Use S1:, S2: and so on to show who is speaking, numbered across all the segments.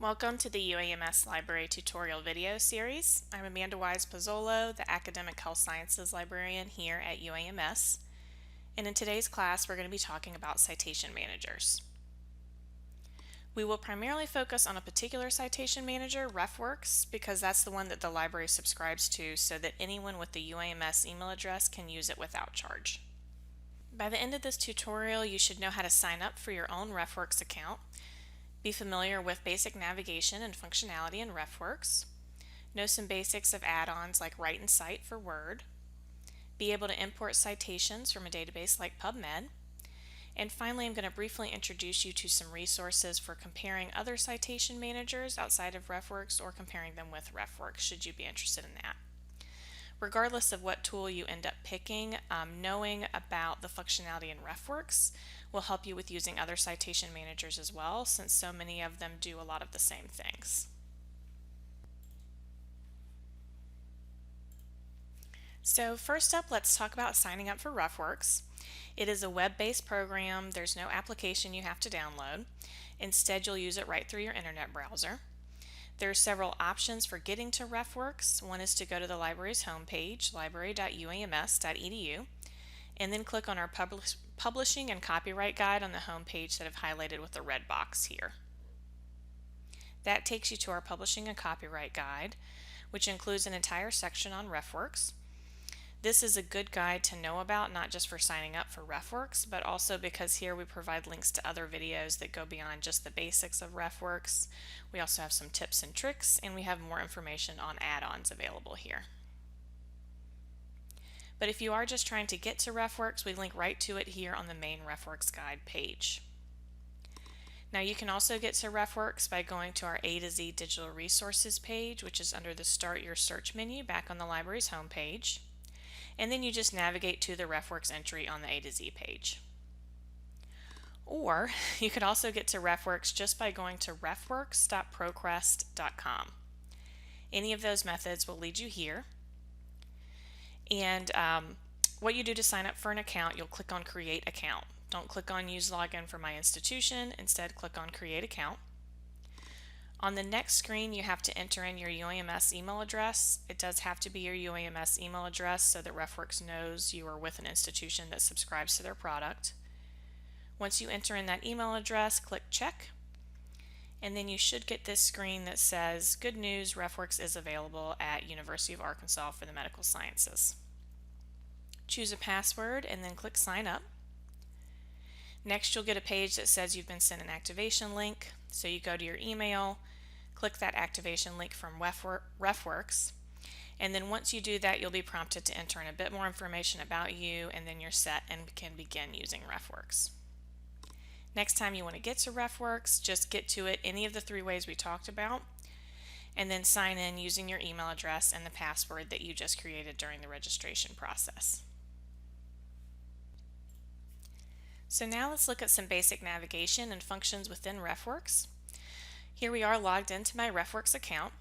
S1: Welcome to the UAMS Library tutorial video series. I'm Amanda Wise-Pozzolo, the Academic Health Sciences Librarian here at UAMS. And in today's class, we're going to be talking about citation managers. We will primarily focus on a particular citation manager, RefWorks, because that's the one that the library subscribes to so that anyone with the UAMS email address can use it without charge. By the end of this tutorial, you should know how to sign up for your own RefWorks account, be familiar with basic navigation and functionality in RefWorks, know some basics of add-ons like Write-N-Cite for Word, be able to import citations from a database like PubMed, and finally I'm going to briefly introduce you to some resources for comparing other citation managers outside of RefWorks or comparing them with RefWorks should you be interested in that. Regardless of what tool you end up picking, knowing about the functionality in RefWorks will help you with using other citation managers as well, since so many of them do a lot of the same things. So first up, let's talk about signing up for RefWorks. It is a web-based program. There's no application you have to download. Instead, you'll use it right through your internet browser. There are several options for getting to RefWorks. One is to go to the library's homepage, library.uams.edu, and then click on our Publishing and Copyright Guide on the homepage that I've highlighted with the red box here. That takes you to our Publishing and Copyright Guide, which includes an entire section on RefWorks. This is a good guide to know about, not just for signing up for RefWorks, but also because here we provide links to other videos that go beyond just the basics of RefWorks. We also have some tips and tricks, and we have more information on add-ons available here. But if you are just trying to get to RefWorks, we link right to it here on the main RefWorks guide page. Now you can also get to RefWorks by going to our A to Z Digital Resources page, which is under the Start Your Search menu back on the library's homepage. And then you just navigate to the RefWorks entry on the A to Z page. Or you could also get to RefWorks just by going to refworks.procrest.com. Any of those methods will lead you here. And what you do to sign up for an account, you'll click on Create Account. Don't click on Use Login for my institution. Instead, click on Create Account. On the next screen, you have to enter in your UAMS email address. It does have to be your UAMS email address so that RefWorks knows you are with an institution that subscribes to their product. Once you enter in that email address, click Check, and then you should get this screen that says, Good news, RefWorks is available at University of Arkansas for the Medical Sciences. Choose a password and then click Sign Up. Next, you'll get a page that says you've been sent an activation link, so you go to your email, click that activation link from RefWorks, and then once you do that, you'll be prompted to enter in a bit more information about you, and then you're set and can begin using RefWorks. Next time you want to get to RefWorks, just get to it any of the three ways we talked about, and then sign in using your email address and the password that you just created during the registration process. So now let's look at some basic navigation and functions within RefWorks. Here we are logged into my RefWorks account.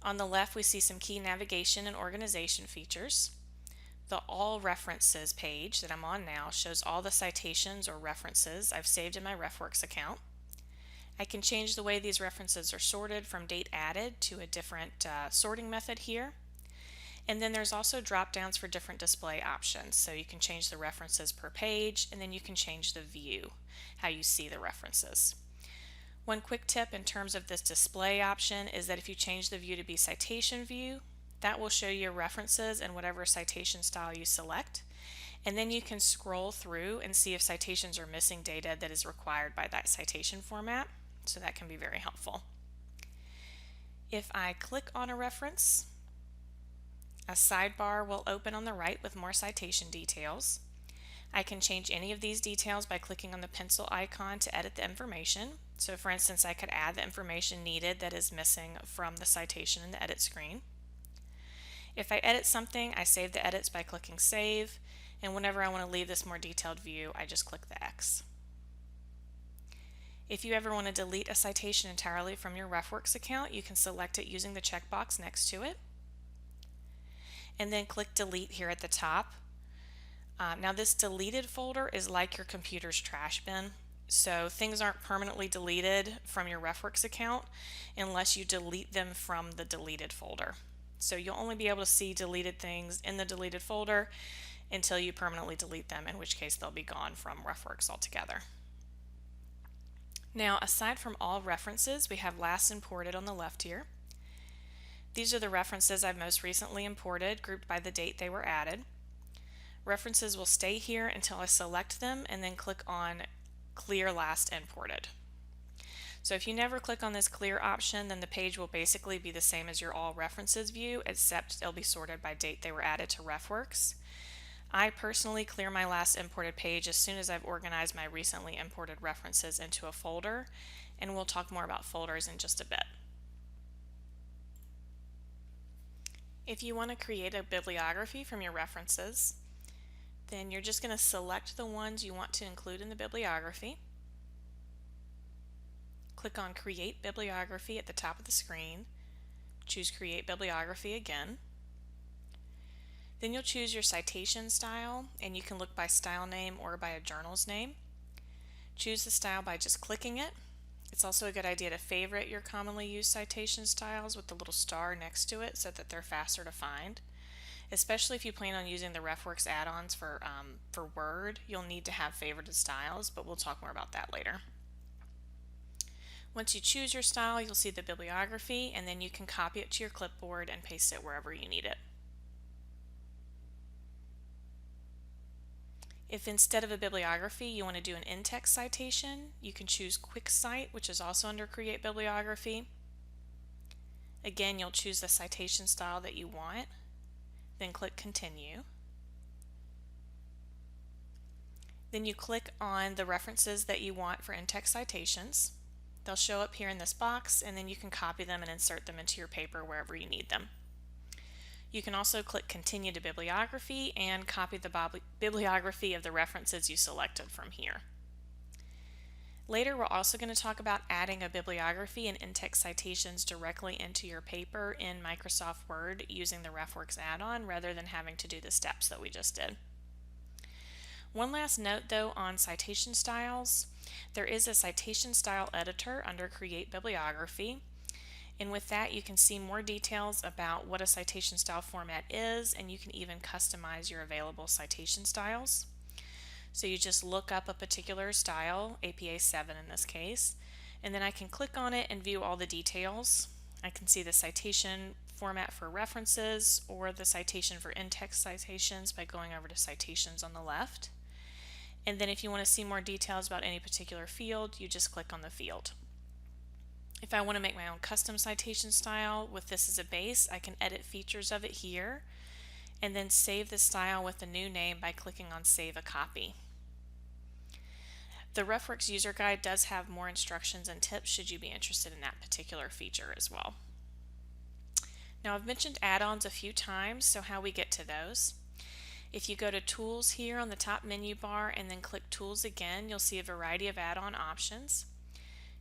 S1: On the left we see some key navigation and organization features. The All References page that I'm on now shows all the citations or references I've saved in my RefWorks account. I can change the way these references are sorted from date added to a different sorting method here. And then there's also drop downs for different display options. So you can change the references per page, and then you can change the view, how you see the references. One quick tip in terms of this display option is that if you change the view to be citation view, that will show you your references in whatever citation style you select. And then you can scroll through and see if citations are missing data that is required by that citation format. So that can be very helpful. If I click on a reference, a sidebar will open on the right with more citation details. I can change any of these details by clicking on the pencil icon to edit the information. So for instance, I could add the information needed that is missing from the citation in the edit screen. If I edit something, I save the edits by clicking Save, and whenever I want to leave this more detailed view, I just click the X. If you ever want to delete a citation entirely from your RefWorks account, you can select it using the checkbox next to it, and then click Delete here at the top. Now this deleted folder is like your computer's trash bin. So things aren't permanently deleted from your RefWorks account unless you delete them from the deleted folder. So you'll only be able to see deleted things in the deleted folder until you permanently delete them, in which case they'll be gone from RefWorks altogether. Now, aside from all references, we have last imported on the left here. These are the references I've most recently imported, grouped by the date they were added. References will stay here until I select them and then click on Clear Last Imported. So if you never click on this clear option, then the page will basically be the same as your All References view, except it'll be sorted by date they were added to RefWorks. I personally clear my last imported page as soon as I've organized my recently imported references into a folder, and we'll talk more about folders in just a bit. If you want to create a bibliography from your references, then you're just going to select the ones you want to include in the bibliography. Click on Create Bibliography at the top of the screen. Choose Create Bibliography again. Then you'll choose your citation style, and you can look by style name or by a journal's name. Choose the style by just clicking it. It's also a good idea to favorite your commonly used citation styles with the little star next to it so that they're faster to find. Especially if you plan on using the RefWorks add-ons for Word, you'll need to have favorited styles, but we'll talk more about that later. Once you choose your style, you'll see the bibliography, and then you can copy it to your clipboard and paste it wherever you need it. If instead of a bibliography you want to do an in-text citation, you can choose Quick Cite, which is also under Create Bibliography. Again, you'll choose the citation style that you want, then click Continue. Then you click on the references that you want for in-text citations. They'll show up here in this box, and then you can copy them and insert them into your paper wherever you need them. You can also click Continue to Bibliography and copy the bibliography of the references you selected from here. Later, we're also going to talk about adding a bibliography and in-text citations directly into your paper in Microsoft Word using the RefWorks add-on rather than having to do the steps that we just did. One last note though on citation styles. There is a citation style editor under Create Bibliography, and with that you can see more details about what a citation style format is, and you can even customize your available citation styles. So you just look up a particular style, APA 7 in this case, and then I can click on it and view all the details. I can see the citation format for references or the citation for in-text citations by going over to Citations on the left. And then if you want to see more details about any particular field, you just click on the field. If I want to make my own custom citation style with this as a base, I can edit features of it here and then save the style with a new name by clicking on Save a Copy. The RefWorks user guide does have more instructions and tips should you be interested in that particular feature as well. Now, I've mentioned add-ons a few times, so how we get to those. If you go to Tools here on the top menu bar and then click Tools again, you'll see a variety of add-on options.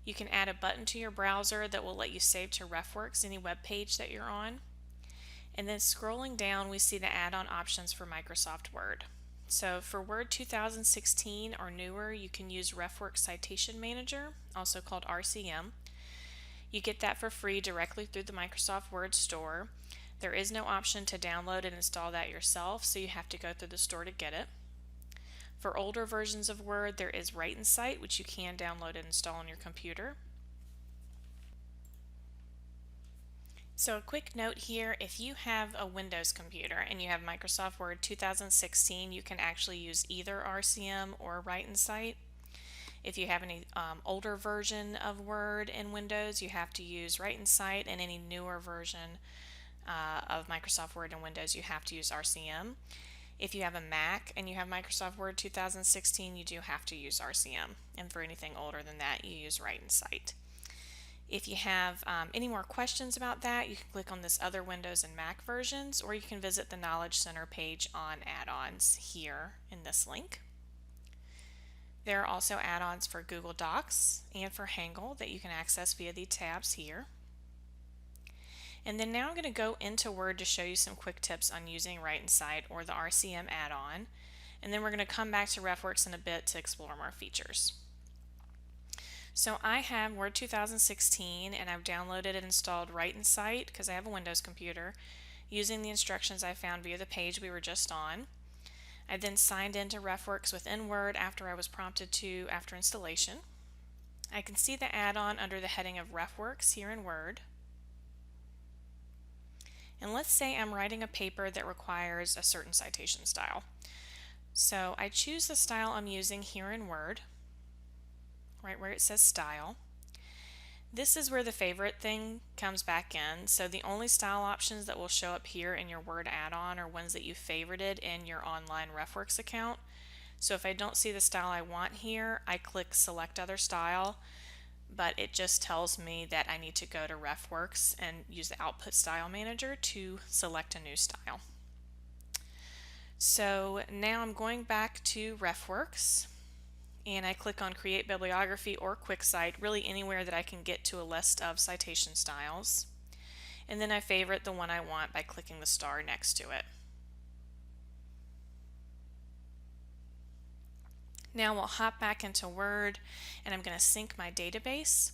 S1: You can add a button to your browser that will let you save to RefWorks any web page that you're on. And then scrolling down, we see the add-on options for Microsoft Word. So for Word 2016 or newer, you can use RefWorks Citation Manager, also called RCM. You get that for free directly through the Microsoft Word store. There is no option to download and install that yourself, so you have to go through the store to get it. For older versions of Word, there is Write-N-Cite, which you can download and install on your computer. So a quick note here, if you have a Windows computer and you have Microsoft Word 2016, you can actually use either RCM or Write-N-Cite. If you have any older version of Word in Windows, you have to use Write-N-Cite, and any newer version of Microsoft Word in Windows, you have to use RCM. If you have a Mac and you have Microsoft Word 2016, you do have to use RCM, and for anything older than that, you use Write-N-Cite. If you have any more questions about that, you can click on this Other Windows and Mac versions, or you can visit the Knowledge Center page on add-ons here in this link. There are also add-ons for Google Docs and for Hangul that you can access via the tabs here. And then now I'm going to go into Word to show you some quick tips on using Write-N-Cite or the RCM add-on, and then we're going to come back to RefWorks in a bit to explore more features. So I have Word 2016 and I've downloaded and installed Write-N-Cite because I have a Windows computer using the instructions I found via the page we were just on. I then signed into RefWorks within Word after I was prompted to after installation. I can see the add-on under the heading of RefWorks here in Word. And let's say I'm writing a paper that requires a certain citation style. So I choose the style I'm using here in Word, right where it says Style. This is where the favorite thing comes back in. So the only style options that will show up here in your Word add-on are ones that you favorited in your online RefWorks account. So if I don't see the style I want here, I click Select Other Style, but it just tells me that I need to go to RefWorks and use the Output Style Manager to select a new style. So now I'm going back to RefWorks and I click on Create Bibliography or Quick Cite, really anywhere that I can get to a list of citation styles. And then I favorite the one I want by clicking the star next to it. Now we'll hop back into Word and I'm going to sync my database,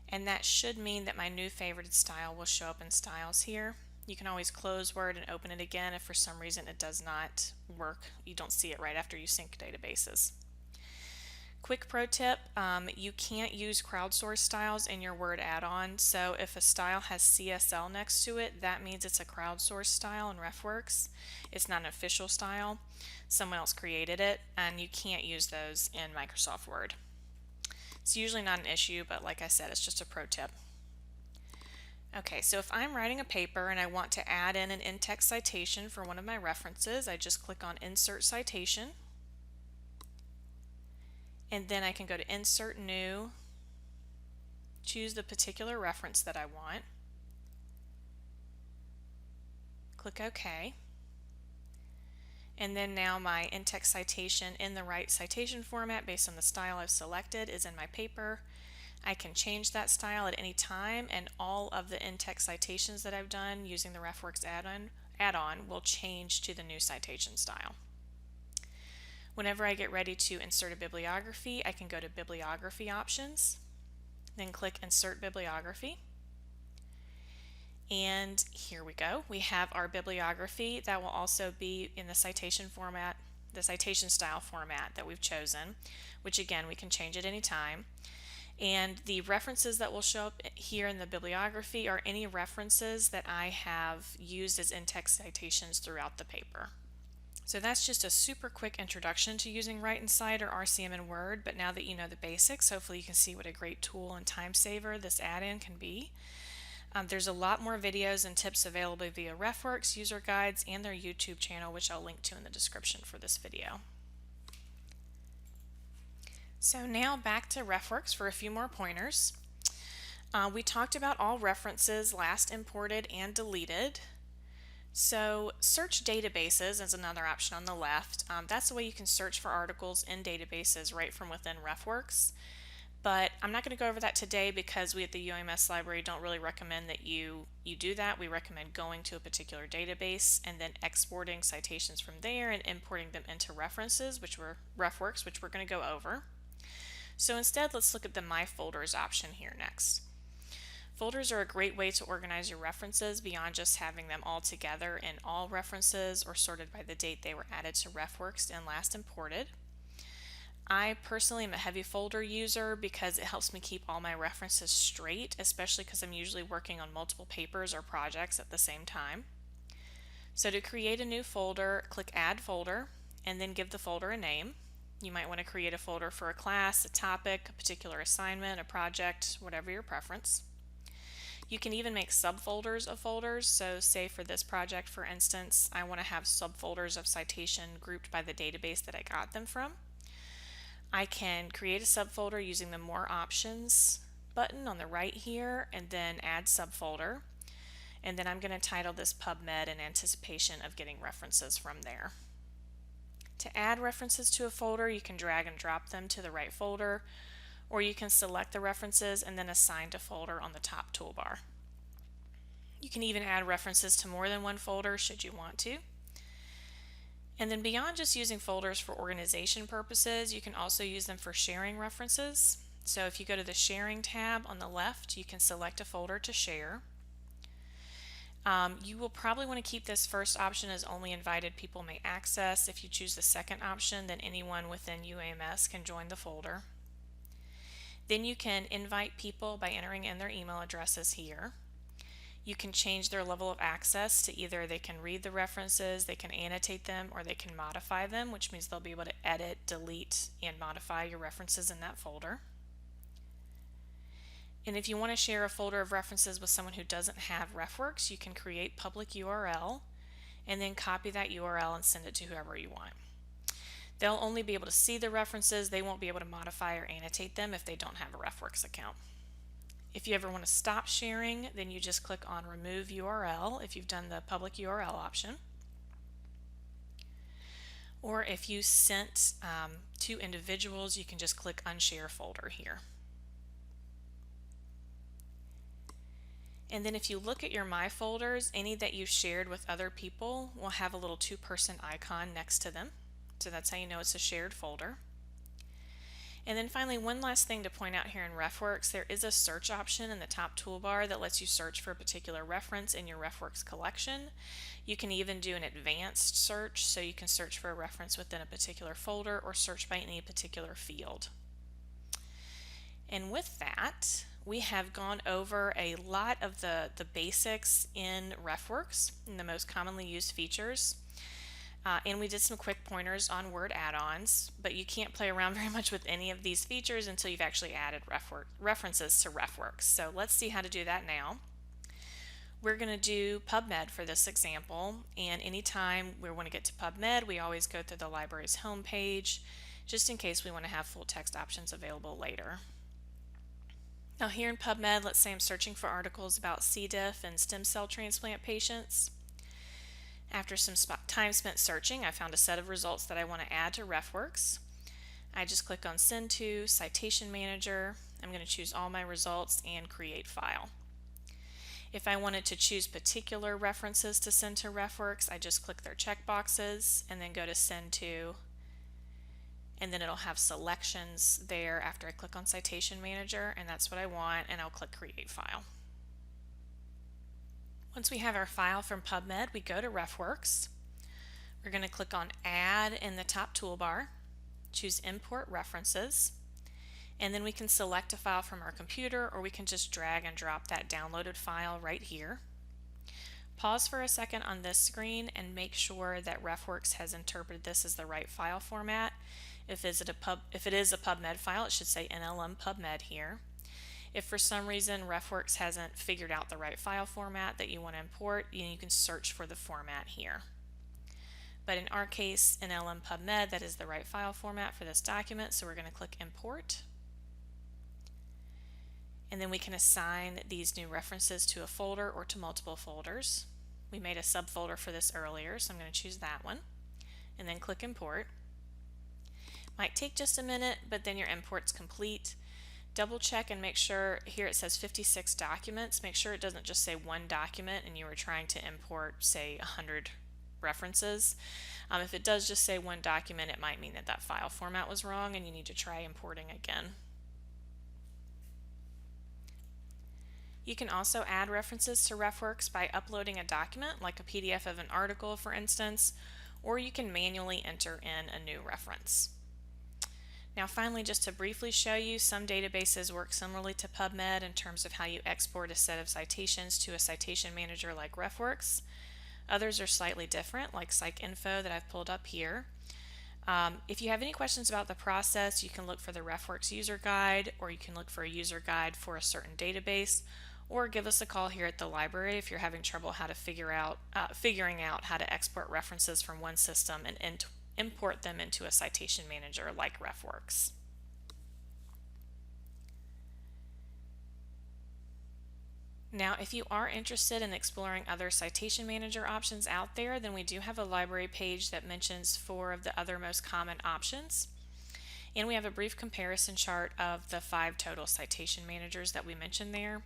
S1: and that should mean that my new favorited style will show up in Styles here. You can always close Word and open it again if for some reason it does not work. You don't see it right after you sync databases. Quick pro tip, you can't use crowdsourced styles in your Word add-on, so if a style has CSL next to it, that means it's a crowdsourced style in RefWorks. It's not an official style. Someone else created it, and you can't use those in Microsoft Word. It's usually not an issue, but like I said, it's just a pro tip. Okay, so if I'm writing a paper and I want to add in an in-text citation for one of my references, I just click on Insert Citation. And then I can go to Insert New, choose the particular reference that I want, click OK, and then now my in-text citation in the right citation format based on the style I've selected is in my paper. I can change that style at any time, and all of the in-text citations that I've done using the RefWorks add-on will change to the new citation style. Whenever I get ready to insert a bibliography, I can go to Bibliography Options, then click Insert Bibliography. And here we go. We have our bibliography that will also be in the citation format, the citation style format that we've chosen, which again we can change at any time. And the references that will show up here in the bibliography are any references that I have used as in-text citations throughout the paper. So that's just a super quick introduction to using Write-N-Cite or RCM in Word, but now that you know the basics, hopefully you can see what a great tool and time saver this add-in can be. There's a lot more videos and tips available via RefWorks, user guides, and their YouTube channel, which I'll link to in the description for this video. So now back to RefWorks for a few more pointers. We talked about all references last imported and deleted. So search databases is another option on the left. That's the way you can search for articles in databases right from within RefWorks. But I'm not going to go over that today because we at the UAMS Library don't really recommend that you do that. We recommend going to a particular database and then exporting citations from there and importing them into RefWorks, which we're going to go over. So instead, let's look at the My Folders option here next. Folders are a great way to organize your references beyond just having them all together in all references or sorted by the date they were added to RefWorks and last imported. I personally am a heavy folder user because it helps me keep all my references straight, especially because I'm usually working on multiple papers or projects at the same time. So to create a new folder, click Add Folder and then give the folder a name. You might want to create a folder for a class, a topic, a particular assignment, a project, whatever your preference. You can even make subfolders of folders. So say for this project, for instance, I want to have subfolders of citation grouped by the database that I got them from. I can create a subfolder using the More Options button on the right here and then Add Subfolder. And then I'm going to title this PubMed in anticipation of getting references from there. To add references to a folder, you can drag and drop them to the right folder, or you can select the references and then assign to folder on the top toolbar. You can even add references to more than one folder should you want to. And then beyond just using folders for organization purposes, you can also use them for sharing references. So if you go to the Sharing tab on the left, you can select a folder to share. You will probably want to keep this first option as only invited people may access. If you choose the second option, then anyone within UAMS can join the folder. Then you can invite people by entering in their email addresses here. You can change their level of access to either they can read the references, they can annotate them, or they can modify them, which means they'll be able to edit, delete, and modify your references in that folder. And if you want to share a folder of references with someone who doesn't have RefWorks, you can create public URL and then copy that URL and send it to whoever you want. They'll only be able to see the references. They won't be able to modify or annotate them if they don't have a RefWorks account. If you ever want to stop sharing, then you just click on Remove URL if you've done the public URL option. Or if you sent to individuals, you can just click Unshare Folder here. And then if you look at your My Folders, any that you shared with other people will have a little two-person icon next to them. So that's how you know it's a shared folder. And then finally, one last thing to point out here in RefWorks, there is a search option in the top toolbar that lets you search for a particular reference in your RefWorks collection. You can even do an advanced search, so you can search for a reference within a particular folder or search by any particular field. And with that, we have gone over a lot of the basics in RefWorks and the most commonly used features. And we did some quick pointers on word add-ons, but you can't play around very much with any of these features until you've actually added references to RefWorks. So let's see how to do that now. We're going to do PubMed for this example, and anytime we want to get to PubMed, we always go through the library's homepage, just in case we want to have full text options available later. Now here in PubMed, let's say I'm searching for articles about C. diff and stem cell transplant patients. After some time spent searching, I found a set of results that I want to add to RefWorks. I just click on Send to, Citation Manager. I'm going to choose all my results and Create File. If I wanted to choose particular references to send to RefWorks, I just click their checkboxes and then go to Send to, and then it'll have selections there after I click on Citation Manager, and that's what I want, and I'll click Create File. Once we have our file from PubMed, we go to RefWorks. We're going to click on Add in the top toolbar, choose Import References, and then we can select a file from our computer, or we can just drag and drop that downloaded file right here. Pause for a second on this screen and make sure that RefWorks has interpreted this as the right file format. If it is a PubMed file, it should say NLM PubMed here. If for some reason RefWorks hasn't figured out the right file format that you want to import, you can search for the format here. But in our case, NLM PubMed, that is the right file format for this document, so we're going to click Import. And then we can assign these new references to a folder or to multiple folders. We made a subfolder for this earlier, so I'm going to choose that one. And then click Import. Might take just a minute, but then your import's complete. Double check and make sure, here it says 56 documents, make sure it doesn't just say one document and you were trying to import, say, 100 references. If it does just say one document, it might mean that that file format was wrong and you need to try importing again. You can also add references to RefWorks by uploading a document, like a PDF of an article, for instance, or you can manually enter in a new reference. Now finally, just to briefly show you, some databases work similarly to PubMed in terms of how you export a set of citations to a citation manager like RefWorks. Others are slightly different, like PsycInfo that I've pulled up here. If you have any questions about the process, you can look for the RefWorks user guide, or you can look for a user guide for a certain database, or give us a call here at the library if you're having trouble figuring out how to export references from one system and import them into a citation manager like RefWorks. Now, if you are interested in exploring other citation manager options out there, then we do have a library page that mentions 4 of the other most common options. And we have a brief comparison chart of the 5 total citation managers that we mentioned there.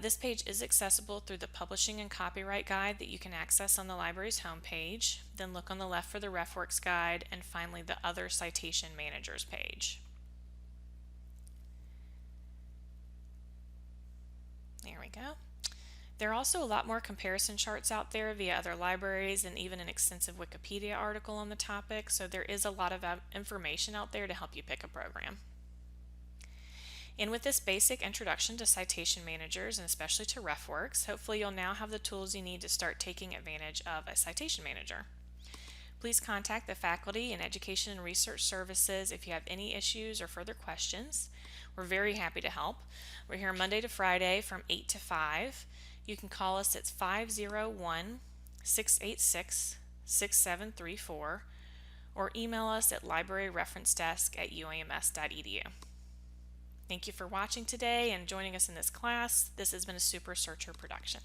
S1: This page is accessible through the Publishing and Copyright Guide that you can access on the library's homepage. Then look on the left for the RefWorks Guide, and finally the Other Citation Managers page. go. There are also a lot more comparison charts out there via other libraries and even an extensive Wikipedia article on the topic, so there is a lot of information out there to help you pick a program. And with this basic introduction to citation managers, and especially to RefWorks, hopefully you'll now have the tools you need to start taking advantage of a citation manager. Please contact the Faculty in Education and Research Services if you have any issues or further questions. We're very happy to help. We're here Monday to Friday from 8 to 5. You can call us at 501-686-6734 or email us at libraryreferencedesk@uams.edu. Thank you for watching today and joining us in this class. This has been a Super Searcher production.